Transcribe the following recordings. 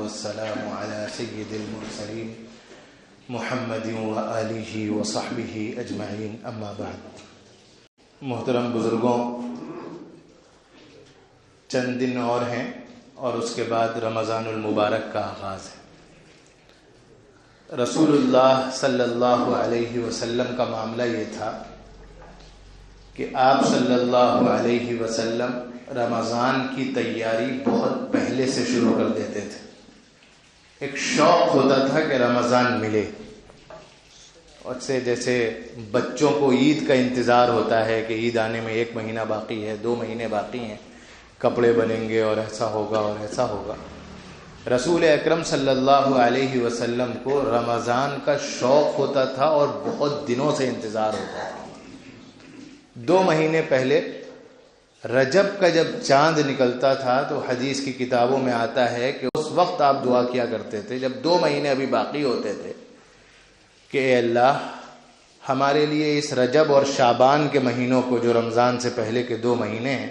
والسلام على سید المرسلین محمد وآلہ وصحبہ اجمعین، اما بعد۔ محترم بزرگوں، چند دن اور ہیں اور اس کے بعد رمضان المبارک کا آغاز ہے۔ رسول اللہ صلی اللہ علیہ وسلم کا معاملہ یہ تھا کہ آپ صلی اللہ علیہ وسلم رمضان کی تیاری بہت پہلے سے شروع کر دیتے تھے۔ ایک شوق ہوتا تھا کہ رمضان ملے، اور سے جیسے بچوں کو عید کا انتظار ہوتا ہے کہ عید آنے میں 1 مہینہ باقی ہے، 2 مہینے باقی ہیں، کپڑے بنیں گے اور ایسا ہوگا اور ایسا ہوگا۔ رسول اکرم صلی اللہ علیہ وسلم کو رمضان کا شوق ہوتا تھا اور بہت دنوں سے انتظار ہوتا تھا۔ 2 مہینے پہلے رجب کا جب چاند نکلتا تھا تو حدیث کی کتابوں میں آتا ہے کہ اس وقت آپ دعا کیا کرتے تھے جب 2 مہینے ابھی باقی ہوتے تھے کہ اے اللہ ہمارے لیے اس رجب اور شعبان کے مہینوں کو، جو رمضان سے پہلے کے 2 مہینے ہیں،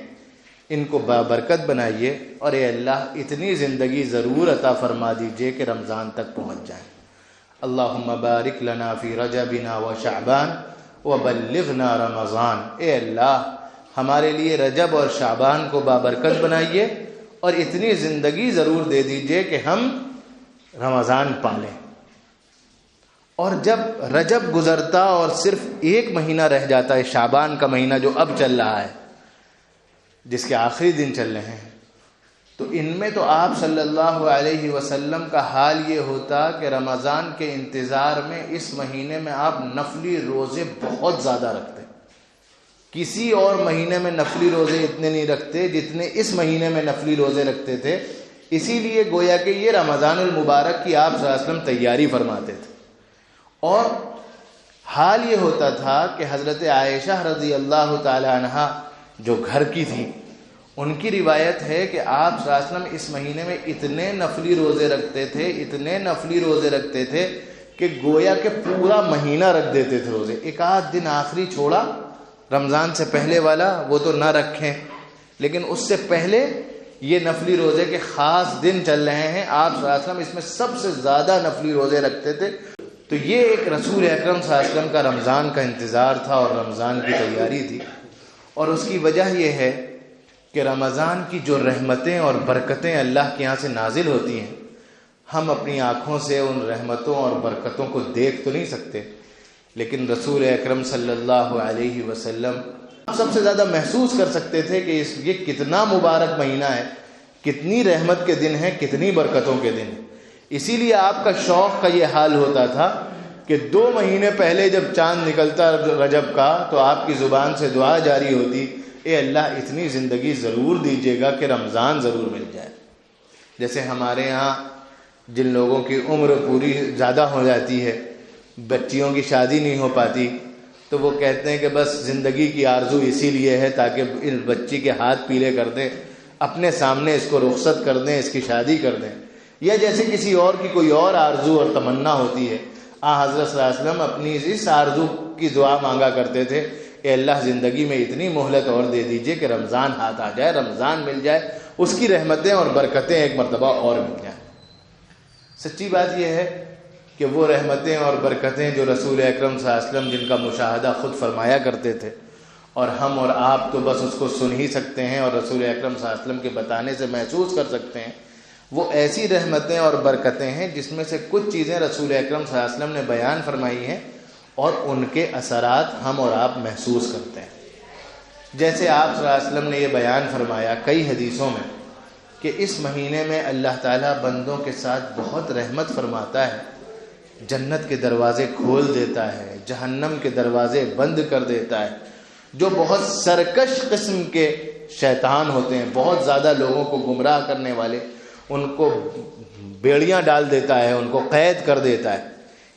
ان کو بابرکت بنائیے، اور اے اللہ اتنی زندگی ضرور عطا فرما دیجئے کہ رمضان تک پہنچ جائیں۔ اللہم بارک لنا فی رجبنا و شعبان وبلغنا رمضان۔ اے اللہ ہمارے لیے رجب اور شعبان کو بابرکت بنائیے اور اتنی زندگی ضرور دے دیجئے کہ ہم رمضان پالیں۔ اور جب رجب گزرتا اور صرف 1 مہینہ رہ جاتا ہے، شعبان کا مہینہ جو اب چل رہا ہے، جس کے آخری دن چل رہے ہیں، تو ان میں تو آپ صلی اللہ علیہ وسلم کا حال یہ ہوتا کہ رمضان کے انتظار میں اس مہینے میں آپ نفلی روزے بہت زیادہ رکھتے۔ کسی اور مہینے میں نفلی روزے اتنے نہیں رکھتے جتنے اس مہینے میں نفلی روزے رکھتے تھے۔ اسی لیے گویا کہ یہ رمضان المبارک کی آپ صلی اللہ علیہ وسلم تیاری فرماتے تھے۔ اور حال یہ ہوتا تھا کہ حضرت عائشہ رضی اللہ تعالی عنہا جو گھر کی تھی، ان کی روایت ہے کہ آپ صلی اللہ علیہ وسلم اس مہینے میں اتنے نفلی روزے رکھتے تھے کہ گویا کہ پورا مہینہ رکھ دیتے تھے روزے۔ 1 آدھ دن آخری چھوڑا رمضان سے پہلے والا، وہ تو نہ رکھیں، لیکن اس سے پہلے یہ نفلی روزے کے خاص دن چل رہے ہیں، آپ صلی اللہ علیہ وسلم اس میں سب سے زیادہ نفلی روزے رکھتے تھے۔ تو یہ ایک رسول اکرم صلی اللہ علیہ وسلم کا رمضان کا انتظار تھا اور رمضان کی تیاری تھی۔ اور اس کی وجہ یہ ہے کہ رمضان کی جو رحمتیں اور برکتیں اللہ کے یہاں سے نازل ہوتی ہیں، ہم اپنی آنکھوں سے ان رحمتوں اور برکتوں کو دیکھ تو نہیں سکتے، لیکن رسول اکرم صلی اللہ علیہ وسلم سب سے زیادہ محسوس کر سکتے تھے کہ یہ کتنا مبارک مہینہ ہے، کتنی رحمت کے دن ہیں، کتنی برکتوں کے دن ہیں۔ اسی لیے آپ کا شوق کا یہ حال ہوتا تھا کہ 2 مہینے پہلے جب چاند نکلتا رجب کا تو آپ کی زبان سے دعا جاری ہوتی، اے اللہ اتنی زندگی ضرور دیجیے گا کہ رمضان ضرور مل جائے۔ جیسے ہمارے ہاں جن لوگوں کی عمر پوری زیادہ ہو جاتی ہے، بچیوں کی شادی نہیں ہو پاتی، تو وہ کہتے ہیں کہ بس زندگی کی آرزو اسی لیے ہے تاکہ اس بچی کے ہاتھ پیلے کر دیں، اپنے سامنے اس کو رخصت کر دیں، اس کی شادی کر دیں۔ یا جیسے کسی اور کی کوئی اور آرزو اور تمنا ہوتی ہے، حضرت صلی اللہ علیہ وسلم اپنی اس آرزو کی دعا مانگا کرتے تھے، اے اللہ زندگی میں اتنی مہلت اور دے دیجئے کہ رمضان ہاتھ آ جائے، رمضان مل جائے، اس کی رحمتیں اور برکتیں ایک مرتبہ اور مل جائیں۔ سچی بات یہ ہے کہ وہ رحمتیں اور برکتیں جو رسول اکرم صلی اللہ علیہ وسلم جن کا مشاہدہ خود فرمایا کرتے تھے، اور ہم اور آپ تو بس اس کو سن ہی سکتے ہیں اور رسول اکرم صلی اللہ علیہ وسلم کے بتانے سے محسوس کر سکتے ہیں، وہ ایسی رحمتیں اور برکتیں ہیں جس میں سے کچھ چیزیں رسول اکرم صلی اللہ علیہ وسلم نے بیان فرمائی ہیں اور ان کے اثرات ہم اور آپ محسوس کرتے ہیں۔ جیسے آپ صلی اللہ علیہ وسلم نے یہ بیان فرمایا کئی حدیثوں میں کہ اس مہینے میں اللہ تعالیٰ بندوں کے ساتھ بہت رحمت فرماتا ہے، جنت کے دروازے کھول دیتا ہے، جہنم کے دروازے بند کر دیتا ہے۔ جو بہت سرکش قسم کے شیطان ہوتے ہیں، بہت زیادہ لوگوں کو گمراہ کرنے والے، ان کو بیڑیاں ڈال دیتا ہے، ان کو قید کر دیتا ہے۔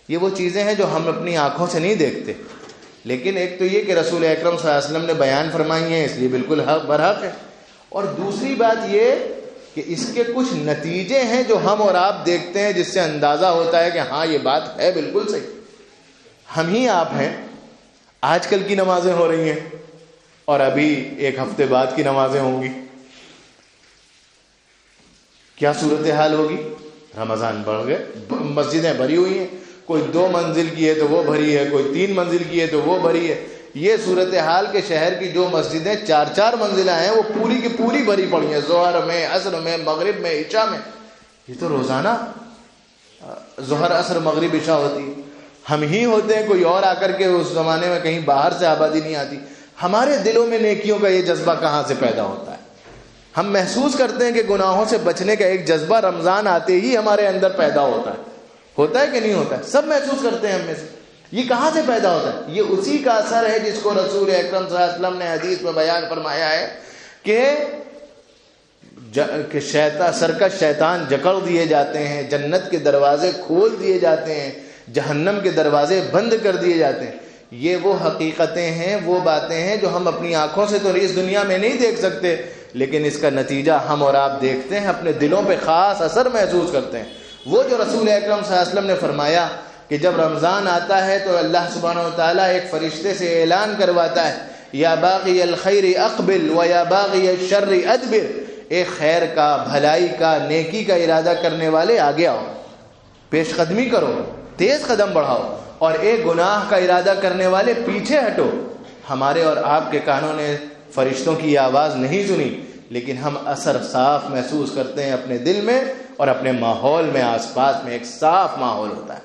یہ وہ چیزیں ہیں جو ہم اپنی آنکھوں سے نہیں دیکھتے، لیکن ایک تو یہ کہ رسول اکرم صلی اللہ علیہ وسلم نے بیان فرمائی ہیں، اس لیے بالکل حق برحق ہے، اور دوسری بات یہ کہ اس کے کچھ نتیجے ہیں جو ہم اور آپ دیکھتے ہیں، جس سے اندازہ ہوتا ہے کہ ہاں یہ بات ہے بالکل صحیح۔ ہم ہی آپ ہیں، آج کل کی نمازیں ہو رہی ہیں اور ابھی 1 ہفتے بعد کی نمازیں ہوں گی، کیا صورتحال ہوگی؟ رمضان بڑھ گئے، مسجدیں بھری ہوئی ہیں، کوئی 2 منزل کی ہے تو وہ بھری ہے، کوئی 3 منزل کی ہے تو وہ بھری ہے۔ یہ صورتحال کے شہر کی جو مسجدیں 4 منزلیں ہیں وہ پوری کی پوری بھری پڑی ہیں، ظہر میں، عصر میں، مغرب میں، عشاء میں۔ یہ تو روزانہ ظہر، عصر، مغرب، عشاء ہوتی ہے۔ ہم ہی ہوتے ہیں، کوئی اور آ کر کے اس زمانے میں کہیں باہر سے آبادی نہیں آتی۔ ہمارے دلوں میں نیکیوں کا یہ جذبہ کہاں سے پیدا ہوتا ہے؟ ہم محسوس کرتے ہیں کہ گناہوں سے بچنے کا ایک جذبہ رمضان آتے ہی ہمارے اندر پیدا ہوتا ہے کہ نہیں ہوتا ہے؟ سب محسوس کرتے ہیں ہم میں سے۔ یہ کہاں سے پیدا ہوتا ہے؟ یہ اسی کا اثر ہے جس کو رسول اکرم صلی اللہ علیہ وسلم نے حدیث میں بیان فرمایا ہے کہ سرکش شیطان جکڑ دیے جاتے ہیں، جنت کے دروازے کھول دیے جاتے ہیں، جہنم کے دروازے بند کر دیے جاتے ہیں۔ یہ وہ حقیقتیں ہیں، وہ باتیں ہیں جو ہم اپنی آنکھوں سے تو اس دنیا میں نہیں دیکھ سکتے، لیکن اس کا نتیجہ ہم اور آپ دیکھتے ہیں، اپنے دلوں پہ خاص اثر محسوس کرتے ہیں۔ وہ جو رسول اکرم صلی اللہ علیہ وسلم نے فرمایا کہ جب رمضان آتا ہے تو اللہ سبحانہ و تعالیٰ ایک فرشتے سے اعلان کرواتا ہے، یا باغی الخیر اقبل و یا باغی الشر ادبر، اے خیر کا، بھلائی کا، نیکی کا ارادہ کرنے والے آگے آؤ، پیش قدمی کرو، تیز قدم بڑھاؤ، اور اے گناہ کا ارادہ کرنے والے پیچھے ہٹو۔ ہمارے اور آپ کے کانوں نے فرشتوں کی آواز نہیں سنی، لیکن ہم اثر صاف محسوس کرتے ہیں اپنے دل میں اور اپنے ماحول میں، آس پاس میں ایک صاف ماحول ہوتا ہے۔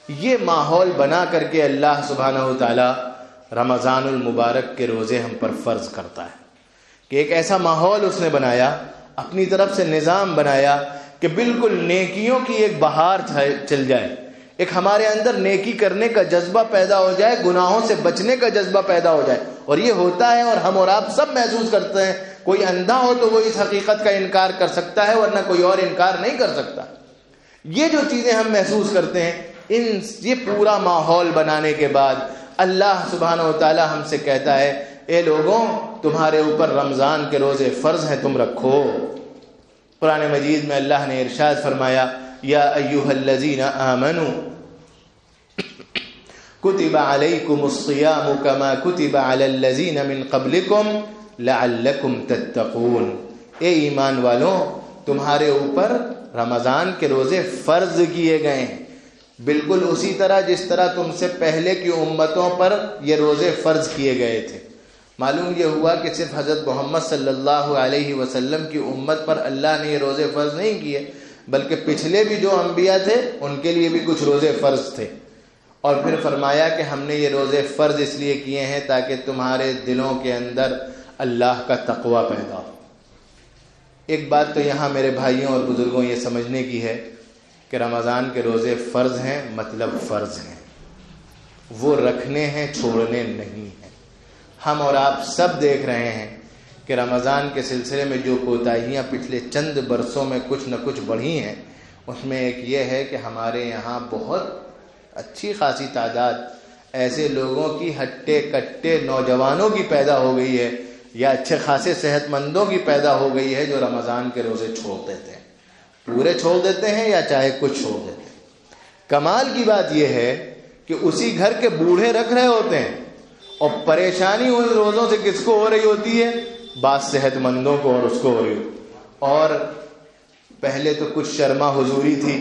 یہ ماحول بنا کر کے اللہ سبحانہ و تعالی رمضان المبارک کے روزے ہم پر فرض کرتا ہے کہ ایک ایسا ماحول اس نے بنایا، اپنی طرف سے نظام بنایا کہ بالکل نیکیوں کی ایک بہار چل جائے، ایک ہمارے اندر نیکی کرنے کا جذبہ پیدا ہو جائے، گناہوں سے بچنے کا جذبہ پیدا ہو جائے۔ اور یہ ہوتا ہے، اور ہم اور آپ سب محسوس کرتے ہیں۔ کوئی اندھا ہو تو وہ اس حقیقت کا انکار کر سکتا ہے، ورنہ کوئی اور انکار نہیں کر سکتا۔ یہ جو چیزیں ہم محسوس کرتے ہیں، یہ پورا ماحول بنانے کے بعد اللہ سبحانہ و تعالی ہم سے کہتا ہے، اے لوگوں، تمہارے اوپر رمضان کے روزے فرض ہیں، تم رکھو۔ قرآن مجید میں اللہ نے ارشاد فرمایا، یا ایھا الذین آمنوا کتب علیکم الصیام کما کتب علی الذین من قبلکم لعلکم تتقون، اے ایمان والوں، تمہارے اوپر رمضان کے روزے فرض کیے گئے ہیں، بالکل اسی طرح جس طرح تم سے پہلے کی امتوں پر یہ روزے فرض کیے گئے تھے۔ معلوم یہ ہوا کہ صرف حضرت محمد صلی اللہ علیہ وسلم کی امت پر اللہ نے یہ روزے فرض نہیں کیے، بلکہ پچھلے بھی جو انبیاء تھے ان کے لیے بھی کچھ روزے فرض تھے۔ اور پھر فرمایا کہ ہم نے یہ روزے فرض اس لیے کیے ہیں تاکہ تمہارے دلوں کے اندر اللہ کا تقوی پیدا ہو۔ ایک بات تو یہاں میرے بھائیوں اور بزرگوں یہ سمجھنے کی ہے کہ رمضان کے روزے فرض ہیں، مطلب فرض ہیں، وہ رکھنے ہیں، چھوڑنے نہیں ہیں۔ ہم اور آپ سب دیکھ رہے ہیں کہ رمضان کے سلسلے میں جو کوتاہیاں پچھلے چند برسوں میں کچھ نہ کچھ بڑھی ہیں، اس میں ایک یہ ہے کہ ہمارے یہاں بہت اچھی خاصی تعداد ایسے لوگوں کی، ہٹے کٹے نوجوانوں کی پیدا ہو گئی ہے، یا اچھے خاصے صحت مندوں کی پیدا ہو گئی ہے، جو رمضان کے روزے چھوڑ دیتے ہیں، پورے چھوڑ دیتے ہیں یا چاہے کچھ چھوڑ دیتے ہیں۔ کمال کی بات یہ ہے کہ اسی گھر کے بوڑھے رکھ رہے ہوتے ہیں، اور پریشانی ان روزوں سے کس کو ہو رہی ہوتی ہے؟ بعض صحت مندوں کو، اور اس کو ہو رہی ہوتی۔ اور پہلے تو کچھ شرما حضوری تھی،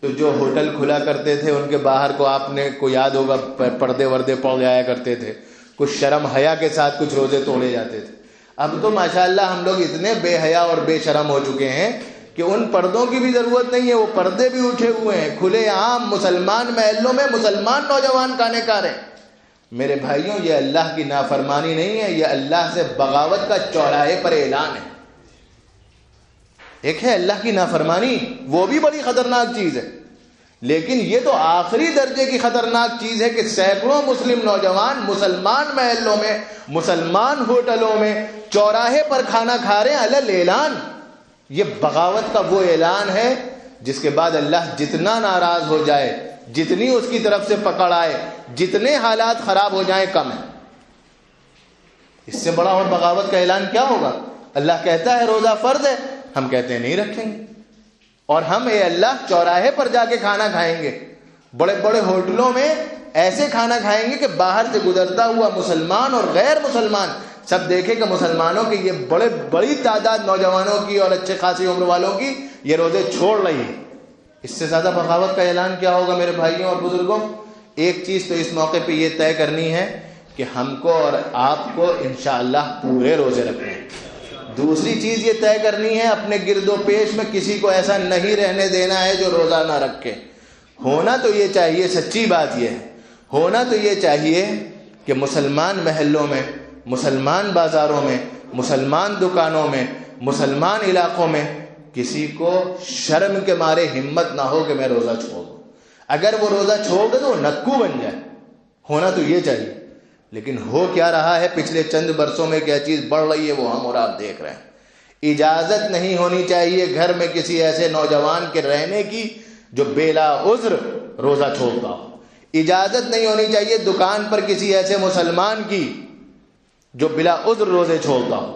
تو جو ہوٹل کھلا کرتے تھے ان کے باہر کو آپ نے کو یاد ہوگا پردے وردے پڑ جایا کرتے تھے، کچھ شرم حیا کے ساتھ کچھ روزے توڑے جاتے تھے۔ اب تو ماشاءاللہ ہم لوگ اتنے بے حیا اور بے شرم ہو چکے ہیں کہ ان پردوں کی بھی ضرورت نہیں ہے، وہ پردے بھی اٹھے ہوئے ہیں، کھلے عام مسلمان محلوں میں مسلمان نوجوان کانے کار ہیں۔ میرے بھائیوں، یہ اللہ کی نافرمانی نہیں ہے، یہ اللہ سے بغاوت کا چوراہے پر اعلان ہے۔ ایک ہے اللہ کی نافرمانی، وہ بھی بڑی خطرناک چیز ہے، لیکن یہ تو آخری درجے کی خطرناک چیز ہے کہ سینکڑوں مسلم نوجوان مسلمان محلوں میں، مسلمان ہوٹلوں میں، چوراہے پر کھانا کھا رہے ہیں علل اعلان۔ یہ بغاوت کا وہ اعلان ہے جس کے بعد اللہ جتنا ناراض ہو جائے، جتنی اس کی طرف سے پکڑ آئے، جتنے حالات خراب ہو جائیں، کم ہے۔ اس سے بڑا اور بغاوت کا اعلان کیا ہوگا؟ اللہ کہتا ہے روزہ فرض ہے، ہم کہتے ہیں نہیں رکھیں گے، اور ہم اے اللہ چوراہے پر جا کے کھانا کھائیں گے، بڑے بڑے ہوٹلوں میں ایسے کھانا کھائیں گے کہ باہر سے گزرتا ہوا مسلمان اور غیر مسلمان سب دیکھے کہ مسلمانوں کی یہ بڑی تعداد نوجوانوں کی اور اچھے خاصی عمر والوں کی یہ روزے چھوڑ رہی ہے۔ اس سے زیادہ بغاوت کا اعلان کیا ہوگا میرے بھائیوں اور بزرگوں؟ ایک چیز تو اس موقع پہ یہ طے کرنی ہے کہ ہم کو اور آپ کو انشاءاللہ پورے روزے رکھنے ہیں. دوسری چیز یہ طے کرنی ہے اپنے گرد و پیش میں کسی کو ایسا نہیں رہنے دینا ہے جو روزہ نہ رکھے. ہونا تو یہ چاہیے، سچی بات یہ ہے، ہونا تو یہ چاہیے کہ مسلمان محلوں میں، مسلمان بازاروں میں، مسلمان دکانوں میں، مسلمان علاقوں میں کسی کو شرم کے مارے ہمت نہ ہو کہ میں روزہ چھوڑ دوں. اگر وہ روزہ چھوڑ دے تو وہ نکو بن جائے. ہونا تو یہ چاہیے. لیکن ہو کیا رہا ہے پچھلے چند برسوں میں کیا چیز بڑھ رہی ہے وہ ہم اور آپ دیکھ رہے ہیں. اجازت نہیں ہونی چاہیے گھر میں کسی ایسے نوجوان کے رہنے کی جو بلا عذر روزہ چھوڑتا ہو. اجازت نہیں ہونی چاہیے دکان پر کسی ایسے مسلمان کی جو بلا عذر روزے چھوڑتا ہو.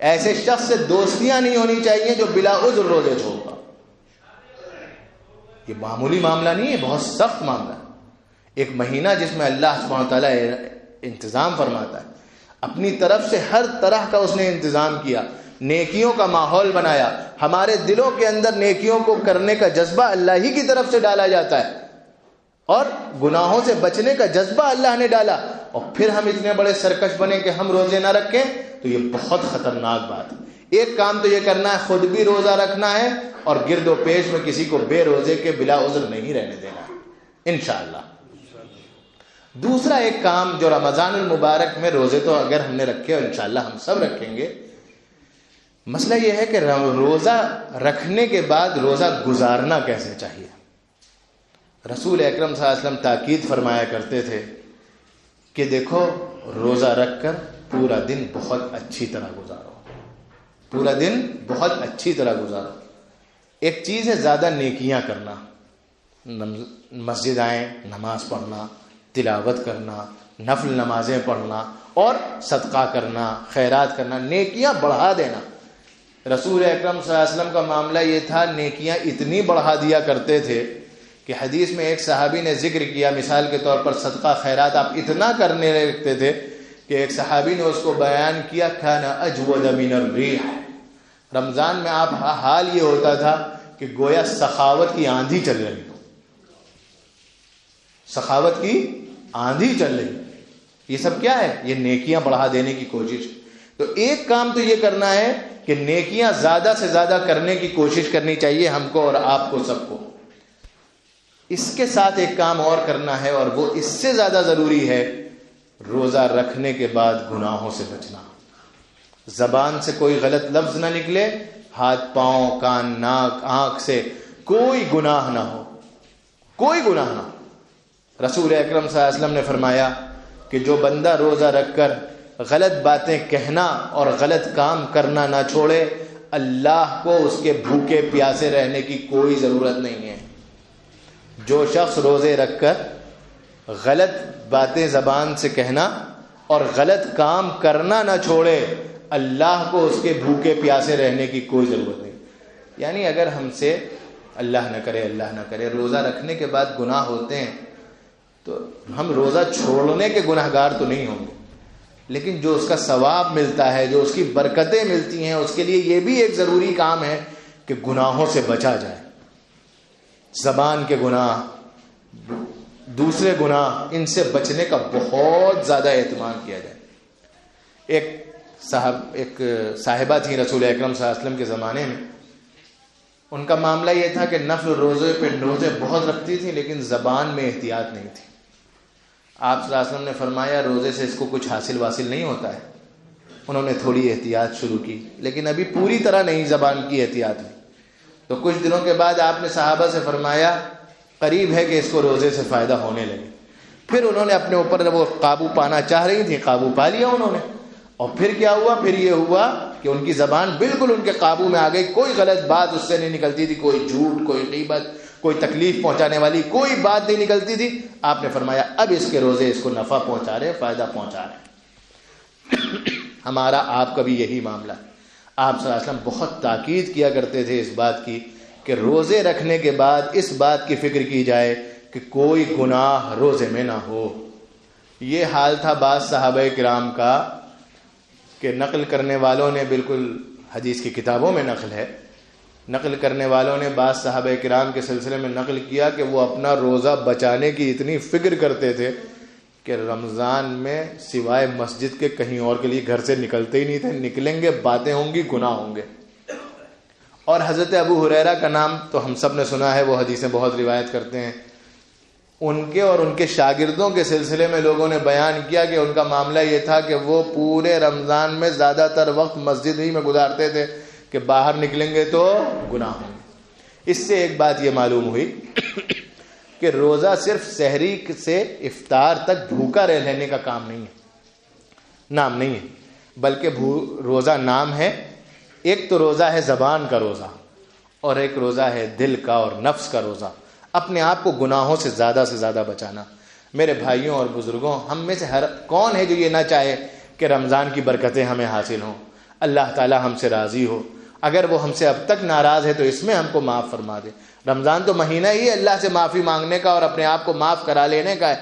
ایسے شخص سے دوستیاں نہیں ہونی چاہیے جو بلا عذر روزے چھوڑتا ہو. یہ معمولی معاملہ نہیں ہے، بہت سخت معاملہ ہے. ایک مہینہ جس میں اللہ سبحانہ تعالیٰ انتظام فرماتا ہے، اپنی طرف سے ہر طرح کا اس نے انتظام کیا، نیکیوں کا ماحول بنایا. ہمارے دلوں کے اندر نیکیوں کو کرنے کا جذبہ اللہ ہی کی طرف سے ڈالا جاتا ہے اور گناہوں سے بچنے کا جذبہ اللہ نے ڈالا. اور پھر ہم اتنے بڑے سرکش بنے کہ ہم روزے نہ رکھیں تو یہ بہت خطرناک بات ہے. ایک کام تو یہ کرنا ہے، خود بھی روزہ رکھنا ہے اور گرد و پیش میں کسی کو بے روزے کے بلا عذر نہیں رہنے دینا ہے انشاءاللہ. دوسرا ایک کام جو رمضان المبارک میں، روزے تو اگر ہم نے رکھے اور انشاءاللہ ہم سب رکھیں گے، مسئلہ یہ ہے کہ روزہ رکھنے کے بعد روزہ گزارنا کیسے چاہیے. رسول اکرم صلی اللہ علیہ وسلم تاکید فرمایا کرتے تھے کہ دیکھو روزہ رکھ کر پورا دن بہت اچھی طرح گزارو، پورا دن بہت اچھی طرح گزارو. ایک چیز ہے زیادہ نیکیاں کرنا، مسجد آئیں، نماز پڑھنا، تلاوت کرنا، نفل نمازیں پڑھنا اور صدقہ کرنا، خیرات کرنا، نیکیاں بڑھا دینا. رسول اکرم صلی اللہ علیہ وسلم کا معاملہ یہ تھا، نیکیاں اتنی بڑھا دیا کرتے تھے کہ حدیث میں ایک صحابی نے ذکر کیا، مثال کے طور پر صدقہ خیرات آپ اتنا کرنے لگتے تھے کہ ایک صحابی نے اس کو بیان کیا، کان اجود من الریح. رمضان میں آپ حال یہ ہوتا تھا کہ گویا سخاوت کی آندھی چل رہی ہو، سخاوت کی آندھی چل رہی. یہ سب کیا ہے؟ یہ نیکیاں بڑھا دینے کی کوشش. تو ایک کام تو یہ کرنا ہے کہ نیکیاں زیادہ سے زیادہ کرنے کی کوشش کرنی چاہیے ہم کو اور آپ کو سب کو. اس کے ساتھ ایک کام اور کرنا ہے اور وہ اس سے زیادہ ضروری ہے، روزہ رکھنے کے بعد گناہوں سے بچنا. زبان سے کوئی غلط لفظ نہ نکلے، ہاتھ پاؤں کان ناک آنکھ سے کوئی گناہ نہ ہو، کوئی گناہ نہ ہو. رسول اکرم صلی اللہ علیہ وسلم نے فرمایا کہ جو بندہ روزہ رکھ کر غلط باتیں کہنا اور غلط کام کرنا نہ چھوڑے، اللہ کو اس کے بھوکے پیاسے رہنے کی کوئی ضرورت نہیں ہے. جو شخص روزے رکھ کر غلط باتیں زبان سے کہنا اور غلط کام کرنا نہ چھوڑے، اللہ کو اس کے بھوکے پیاسے رہنے کی کوئی ضرورت نہیں. یعنی اگر ہم سے اللہ نہ کرے روزہ رکھنے کے بعد گناہ ہوتے ہیں تو ہم روزہ چھوڑنے کے گناہگار تو نہیں ہوں گے، لیکن جو اس کا ثواب ملتا ہے، جو اس کی برکتیں ملتی ہیں، اس کے لیے یہ بھی ایک ضروری کام ہے کہ گناہوں سے بچا جائے. زبان کے گناہ، دوسرے گناہ، ان سے بچنے کا بہت زیادہ اہتمام کیا جائے. ایک صاحبہ تھیں رسول اکرم صلی اللہ علیہ وسلم کے زمانے میں. ان کا معاملہ یہ تھا کہ نفل روزے بہت رکھتی تھی لیکن زبان میں احتیاط نہیں تھی. آپ صلی اللہ علیہ وسلم نے فرمایا روزے سے اس کو کچھ حاصل نہیں ہوتا ہے. انہوں نے تھوڑی احتیاط شروع کی لیکن ابھی پوری طرح نہیں زبان کی احتیاط ہوئی. تو کچھ دنوں کے بعد آپ نے صحابہ سے فرمایا قریب ہے کہ اس کو روزے سے فائدہ ہونے لگے. پھر انہوں نے اپنے اوپر وہ قابو پانا چاہ رہی تھی، قابو پا لیا انہوں نے. اور پھر کیا ہوا؟ پھر یہ ہوا کہ ان کی زبان بالکل ان کے قابو میں آ گئی. کوئی غلط بات اس سے نہیں نکلتی تھی، کوئی جھوٹ، کوئی غیبت، کوئی تکلیف پہنچانے والی کوئی بات نہیں نکلتی تھی. آپ نے فرمایا اب اس کے روزے اس کو نفع پہنچا رہے، فائدہ پہنچا رہے. ہمارا آپ کا بھی یہی معاملہ ہے. آپ صلی اللہ علیہ وسلم بہت تاکید کیا کرتے تھے اس بات کی کہ روزے رکھنے کے بعد اس بات کی فکر کی جائے کہ کوئی گناہ روزے میں نہ ہو. یہ حال تھا بعض صحابہ کرام کا کہ نقل کرنے والوں نے بالکل حدیث کی کتابوں میں نقل ہے نقل کرنے والوں نے بعض صحابہ کرام کے سلسلے میں نقل کیا کہ وہ اپنا روزہ بچانے کی اتنی فکر کرتے تھے کہ رمضان میں سوائے مسجد کے کہیں اور کے لیے گھر سے نکلتے ہی نہیں تھے. نکلیں گے باتیں ہوں گی، گناہ ہوں گے. اور حضرت ابو ہریرہ کا نام تو ہم سب نے سنا ہے، وہ حدیثیں بہت روایت کرتے ہیں. ان کے اور ان کے شاگردوں کے سلسلے میں لوگوں نے بیان کیا کہ ان کا معاملہ یہ تھا کہ وہ پورے رمضان میں زیادہ تر وقت مسجد ہی میں گزارتے تھے کہ باہر نکلیں گے تو گناہ ہوں گے. اس سے ایک بات یہ معلوم ہوئی کہ روزہ صرف سحری سے افطار تک بھوکا رہنے کا کام نہیں ہے، نام نہیں ہے، بلکہ روزہ نام ہے. ایک تو روزہ ہے زبان کا روزہ، اور ایک روزہ ہے دل کا اور نفس کا روزہ. اپنے آپ کو گناہوں سے زیادہ بچانا. میرے بھائیوں اور بزرگوں، ہم میں سے ہر کون ہے جو یہ نہ چاہے کہ رمضان کی برکتیں ہمیں حاصل ہوں، اللہ تعالی ہم سے راضی ہو. اگر وہ ہم سے اب تک ناراض ہے تو اس میں ہم کو معاف فرما دے. رمضان تو مہینہ ہی اللہ سے معافی مانگنے کا اور اپنے آپ کو معاف کرا لینے کا ہے.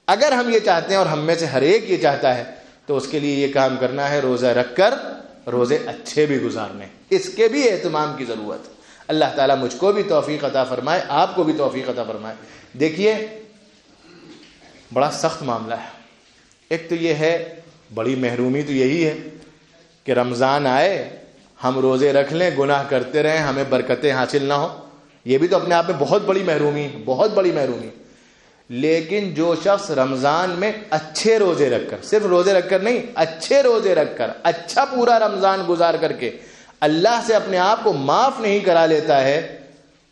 اگر ہم یہ چاہتے ہیں اور ہم میں سے ہر ایک یہ چاہتا ہے تو اس کے لیے یہ کام کرنا ہے، روزہ رکھ کر روزے اچھے بھی گزارنے. اس کے بھی اہتمام کی ضرورت. اللہ تعالیٰ مجھ کو بھی توفیق عطا فرمائے، آپ کو بھی توفیق عطا فرمائے. دیکھیے بڑا سخت معاملہ ہے. ایک تو یہ ہے، بڑی محرومی تو یہی ہے کہ رمضان آئے، ہم روزے رکھ لیں، گناہ کرتے رہیں، ہمیں برکتیں حاصل نہ ہو. یہ بھی تو اپنے آپ میں بہت بڑی محرومی، بہت بڑی محرومی. لیکن جو شخص رمضان میں اچھے روزے رکھ کر، صرف روزے رکھ کر نہیں، اچھے روزے رکھ کر، اچھا پورا رمضان گزار کر کے اللہ سے اپنے آپ کو معاف نہیں کرا لیتا ہے،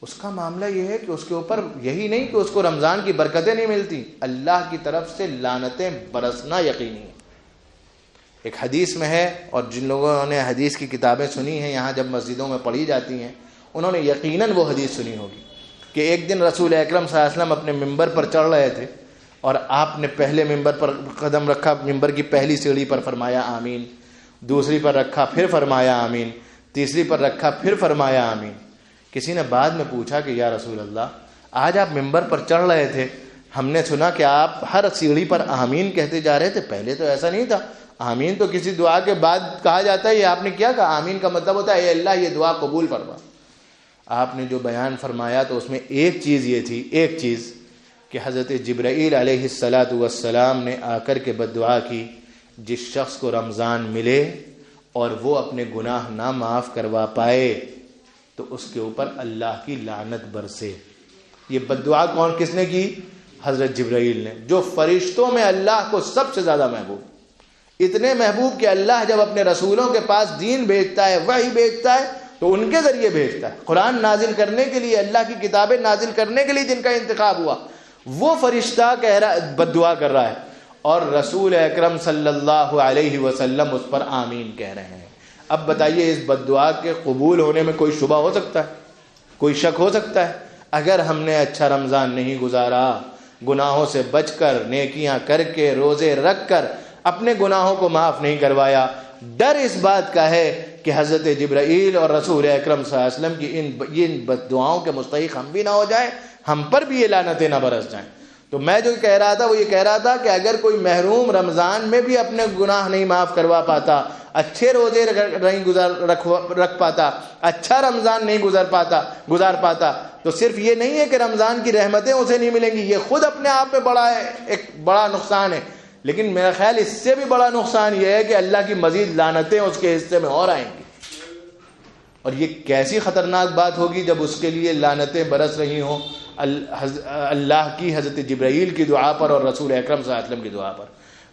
اس کا معاملہ یہ ہے کہ اس کے اوپر یہی نہیں کہ اس کو رمضان کی برکتیں نہیں ملتی، اللہ کی طرف سے لعنتیں برسنا یقینی ہے. ایک حدیث میں ہے، اور جن لوگوں نے حدیث کی کتابیں سنی ہیں یہاں جب مسجدوں میں پڑھی جاتی ہیں، انہوں نے یقیناً وہ حدیث سنی ہوگی کہ ایک دن رسول اکرم صلی اللہ علیہ وسلم اپنے ممبر پر چڑھ رہے تھے، اور آپ نے پہلے ممبر پر قدم رکھا، ممبر کی پہلی سیڑھی پر فرمایا آمین، دوسری پر رکھا پھر فرمایا آمین، تیسری پر رکھا پھر فرمایا آمین. کسی نے بعد میں پوچھا کہ یا رسول اللہ، آج آپ ممبر پر چڑھ رہے تھے، ہم نے سنا کہ آپ ہر سیڑھی پر آمین کہتے جا رہے تھے، پہلے تو ایسا نہیں تھا. آمین تو کسی دعا کے بعد کہا جاتا ہے، یہ آپ نے کیا کہا؟ آمین کا مطلب ہوتا ہے اے اللہ یہ دعا قبول فرما. آپ نے جو بیان فرمایا تو اس میں ایک چیز یہ تھی، ایک چیز کہ حضرت جبرائیل علیہ السلام نے آ کر کے بد دعا کی، جس شخص کو رمضان ملے اور وہ اپنے گناہ نہ معاف کروا پائے تو اس کے اوپر اللہ کی لعنت برسے. یہ بد دعا کس نے کی؟ حضرت جبرائیل نے، جو فرشتوں میں اللہ کو سب سے زیادہ محبوب، اتنے محبوب کہ اللہ جب اپنے رسولوں کے پاس دین بھیجتا ہے، وحی بھیجتا ہے تو ان کے ذریعے بھیجتا ہے. قرآن نازل کرنے کے لیے، اللہ کی کتابیں نازل کرنے کے لیے جن کا انتخاب ہوا، وہ فرشتہ کہہ رہا بد دعا کر رہا ہے، اور رسول اکرم صلی اللہ علیہ وسلم اس پر آمین کہہ رہے ہیں. اب بتائیے اس بد دعا کے قبول ہونے میں کوئی شبہ ہو سکتا ہے؟ کوئی شک ہو سکتا ہے؟ اگر ہم نے اچھا رمضان نہیں گزارا، گناہوں سے بچ کر، نیکیاں کر کے، روزے رکھ کر اپنے گناہوں کو معاف نہیں کروایا، ڈر اس بات کا ہے کہ حضرت جبرائیل اور رسول اکرم صلی اللہ علیہ وسلم کی ان بد دعاؤں کے مستحق ہم بھی نہ ہو جائیں، ہم پر بھی یہ لعنتیں نہ برس جائیں. تو میں جو کہہ رہا تھا وہ یہ کہہ رہا تھا کہ اگر کوئی محروم رمضان میں بھی اپنے گناہ نہیں معاف کروا پاتا، اچھے روزے نہیں رکھ پاتا، اچھا رمضان نہیں گزار پاتا، تو صرف یہ نہیں ہے کہ رمضان کی رحمتیں اسے نہیں ملیں گی، یہ خود اپنے آپ میں ایک بڑا نقصان ہے. لیکن میرا خیال اس سے بھی بڑا نقصان یہ ہے کہ اللہ کی مزید لعنتیں اس کے حصے میں اور آئیں گی. اور یہ کیسی خطرناک بات ہوگی جب اس کے لیے لعنتیں برس رہی ہوں اللہ کی، حضرت جبرائیل کی دعا پر اور رسول اکرم صلی اللہ علیہ وسلم کی دعا پر.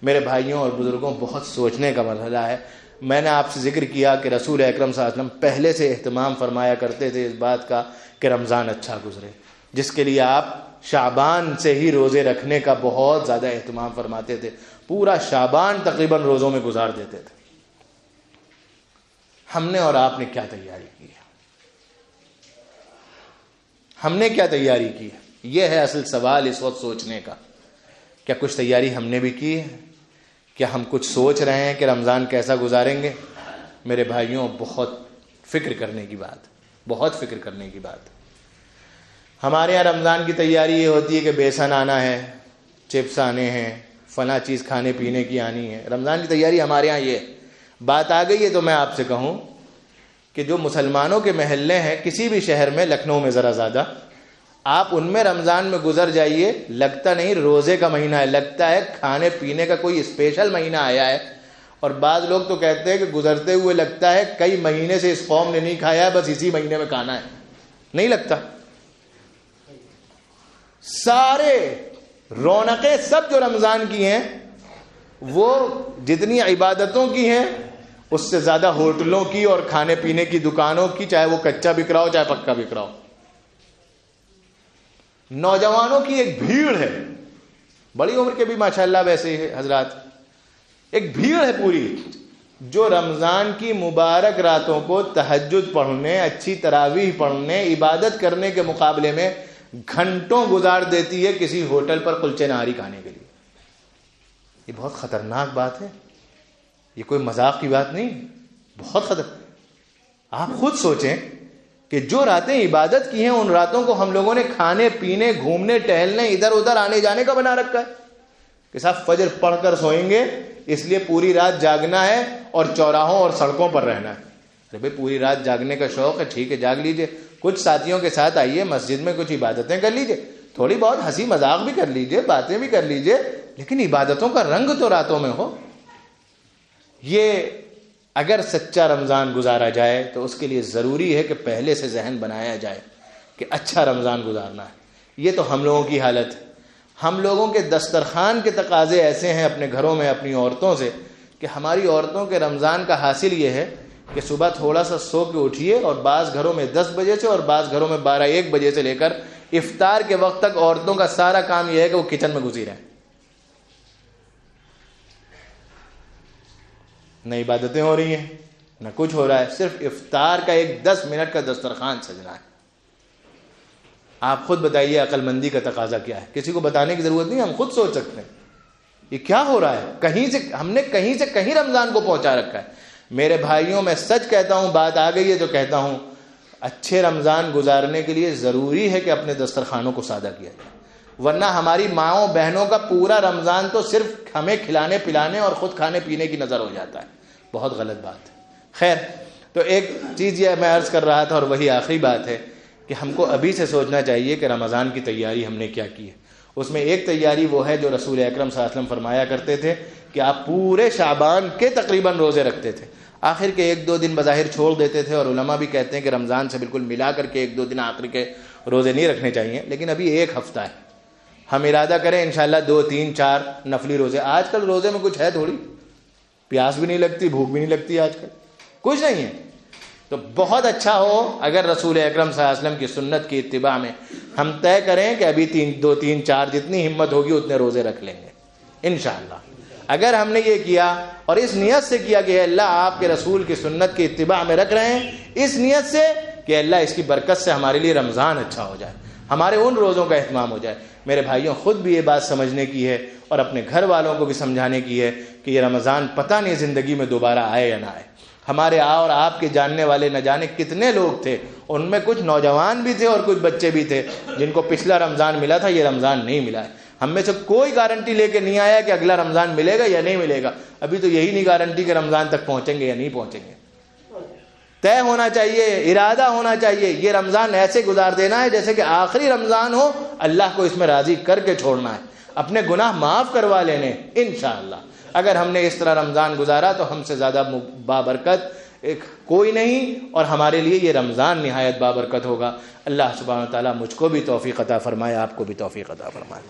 میرے بھائیوں اور بزرگوں، بہت سوچنے کا مرحلہ ہے. میں نے آپ سے ذکر کیا کہ رسول اکرم صلی اللہ علیہ وسلم پہلے سے اہتمام فرمایا کرتے تھے اس بات کا کہ رمضان اچھا گزرے، جس کے لیے آپ شعبان سے ہی روزے رکھنے کا بہت زیادہ اہتمام فرماتے تھے. پورا شعبان تقریباً روزوں میں گزار دیتے تھے. ہم نے اور آپ نے کیا تیاری کی ہے؟ ہم نے کیا تیاری کی ہے؟ یہ ہے اصل سوال اس وقت سوچنے کا. کیا کچھ تیاری ہم نے بھی کی ہے؟ کیا ہم کچھ سوچ رہے ہیں کہ رمضان کیسا گزاریں گے؟ میرے بھائیوں، بہت فکر کرنے کی بات، بہت فکر کرنے کی بات. ہمارے یہاں رمضان کی تیاری یہ ہوتی ہے کہ بیسن آنا ہے، چپس آنے ہیں، فلاں چیز کھانے پینے کی آنی ہے. رمضان کی تیاری ہمارے یہاں یہ ہے. بات آ گئی ہے تو میں آپ سے کہوں کہ جو مسلمانوں کے محلے ہیں کسی بھی شہر میں، لکھنؤ میں ذرا زیادہ، آپ ان میں رمضان میں گزر جائیے، لگتا نہیں روزے کا مہینہ ہے، لگتا ہے کھانے پینے کا کوئی اسپیشل مہینہ آیا ہے. اور بعض لوگ تو کہتے ہیں کہ گزرتے ہوئے لگتا ہے کئی مہینے سے اس قوم نے نہیں کھایا ہے، بس اسی مہینے میں کھانا ہے. نہیں لگتا. سارے رونقیں سب جو رمضان کی ہیں وہ جتنی عبادتوں کی ہیں اس سے زیادہ ہوٹلوں کی اور کھانے پینے کی دکانوں کی، چاہے وہ کچا بک رہا ہو چاہے پکا بک رہا ہو. نوجوانوں کی ایک بھیڑ ہے، بڑی عمر کے بھی ماشاءاللہ ویسے ہی حضرات، ایک بھیڑ ہے پوری جو رمضان کی مبارک راتوں کو تہجد پڑھنے، اچھی تراویح پڑھنے، عبادت کرنے کے مقابلے میں گھنٹوں گزار دیتی ہے کسی ہوٹل پر کلچے نہاری کھانے کے لیے. یہ بہت خطرناک بات ہے، یہ کوئی مذاق کی بات نہیں، بہت خطرناک. آپ خود سوچیں کہ جو راتیں عبادت کی ہیں ان راتوں کو ہم لوگوں نے کھانے پینے، گھومنے ٹہلنے، ادھر ادھر آنے جانے کا بنا رکھا ہے کہ صاحب فجر پڑھ کر سوئیں گے اس لیے پوری رات جاگنا ہے اور چوراہوں اور سڑکوں پر رہنا ہے. ارے بھائی پوری رات جاگنے کا شوق ہے، ٹھیک ہے جاگ لیجئے، کچھ ساتھیوں کے ساتھ آئیے مسجد میں کچھ عبادتیں کر لیجئے، تھوڑی بہت ہنسی مذاق بھی کر لیجئے، باتیں بھی کر لیجئے، لیکن عبادتوں کا رنگ تو راتوں میں ہو. یہ اگر سچا رمضان گزارا جائے تو اس کے لیے ضروری ہے کہ پہلے سے ذہن بنایا جائے کہ اچھا رمضان گزارنا ہے. یہ تو ہم لوگوں کی حالت ہے. ہم لوگوں کے دسترخوان کے تقاضے ایسے ہیں اپنے گھروں میں اپنی عورتوں سے کہ ہماری عورتوں کے رمضان کا حاصل یہ ہے کہ صبح تھوڑا سا سو کے اٹھیے، اور بعض گھروں میں 10 بجے سے اور بعض گھروں میں 12-1 بجے سے لے کر افطار کے وقت تک عورتوں کا سارا کام یہ ہے کہ وہ کچن میں گھسی رہیں. نہ عبادتیں ہو رہی ہیں نہ کچھ ہو رہا ہے، صرف افطار کا ایک 10 منٹ کا دسترخوان سجنا ہے. آپ خود بتائیے عقل مندی کا تقاضا کیا ہے؟ کسی کو بتانے کی ضرورت نہیں، ہم خود سوچ سکتے ہیں یہ کیا ہو رہا ہے. ہم نے کہیں سے کہیں رمضان کو پہنچا رکھا ہے. میرے بھائیوں میں سچ کہتا ہوں، بات آ گئی ہے جو کہتا ہوں، اچھے رمضان گزارنے کے لیے ضروری ہے کہ اپنے دسترخوانوں کو سادہ کیا جائے، ورنہ ہماری ماؤں بہنوں کا پورا رمضان تو صرف ہمیں کھلانے پلانے اور خود کھانے پینے کی نظر ہو جاتا ہے. بہت غلط بات ہے. خیر، تو ایک چیز یہ میں عرض کر رہا تھا اور وہی آخری بات ہے کہ ہم کو ابھی سے سوچنا چاہیے کہ رمضان کی تیاری ہم نے کیا کی ہے. اس میں ایک تیاری وہ ہے جو رسول اکرم صلی اللہ علیہ وسلم فرمایا کرتے تھے کہ آپ پورے شعبان کے تقریباً روزے رکھتے تھے، آخر کے 1-2 دن بظاہر چھوڑ دیتے تھے، اور علماء بھی کہتے ہیں کہ رمضان سے بالکل ملا کر کے 1-2 دن آخر کے روزے نہیں رکھنے چاہیے. لیکن ابھی 1 ہفتہ ہے، ہم ارادہ کریں انشاءاللہ 2-3-4 نفلی روزے. آج کل روزے میں کچھ ہے تھوڑی، پیاس بھی نہیں لگتی، بھوک بھی نہیں لگتی، آج کل کچھ نہیں ہے. تو بہت اچھا ہو اگر رسول اکرم صلی اللہ علیہ وسلم کی سنت کی اتباع میں ہم طے کریں کہ ابھی 2-3-4 جتنی ہمت ہوگی اتنے روزے رکھ لیں گے انشاءاللہ. اگر ہم نے یہ کیا اور اس نیت سے کیا کہ اللہ آپ کے رسول کی سنت کی اتباع میں رکھ رہے ہیں، اس نیت سے کہ اللہ اس کی برکت سے ہمارے لیے رمضان اچھا ہو جائے، ہمارے ان روزوں کا اہتمام ہو جائے. میرے بھائیوں خود بھی یہ بات سمجھنے کی ہے اور اپنے گھر والوں کو بھی سمجھانے کی ہے کہ یہ رمضان پتہ نہیں زندگی میں دوبارہ آئے یا نہ آئے. ہمارے اور آپ کے جاننے والے نہ جانے کتنے لوگ تھے، ان میں کچھ نوجوان بھی تھے اور کچھ بچے بھی تھے جن کو پچھلا رمضان ملا تھا، یہ رمضان نہیں ملا ہے. ہم میں سے کوئی گارنٹی لے کے نہیں آیا کہ اگلا رمضان ملے گا یا نہیں ملے گا. ابھی تو یہی نہیں گارنٹی کہ رمضان تک پہنچیں گے یا نہیں پہنچیں گے. طے ہونا چاہیے، ارادہ ہونا چاہیے، یہ رمضان ایسے گزار دینا ہے جیسے کہ آخری رمضان ہو، اللہ کو اس میں راضی کر کے چھوڑنا ہے، اپنے گناہ معاف کروا لینے انشاءاللہ. اگر ہم نے اس طرح رمضان گزارا تو ہم سے زیادہ بابرکت کوئی نہیں، اور ہمارے لیے یہ رمضان نہایت بابرکت ہوگا. اللہ سبحانہ و تعالیٰ مجھ کو بھی توفیق عطا فرمائے، آپ کو بھی توفیق عطا فرمائے.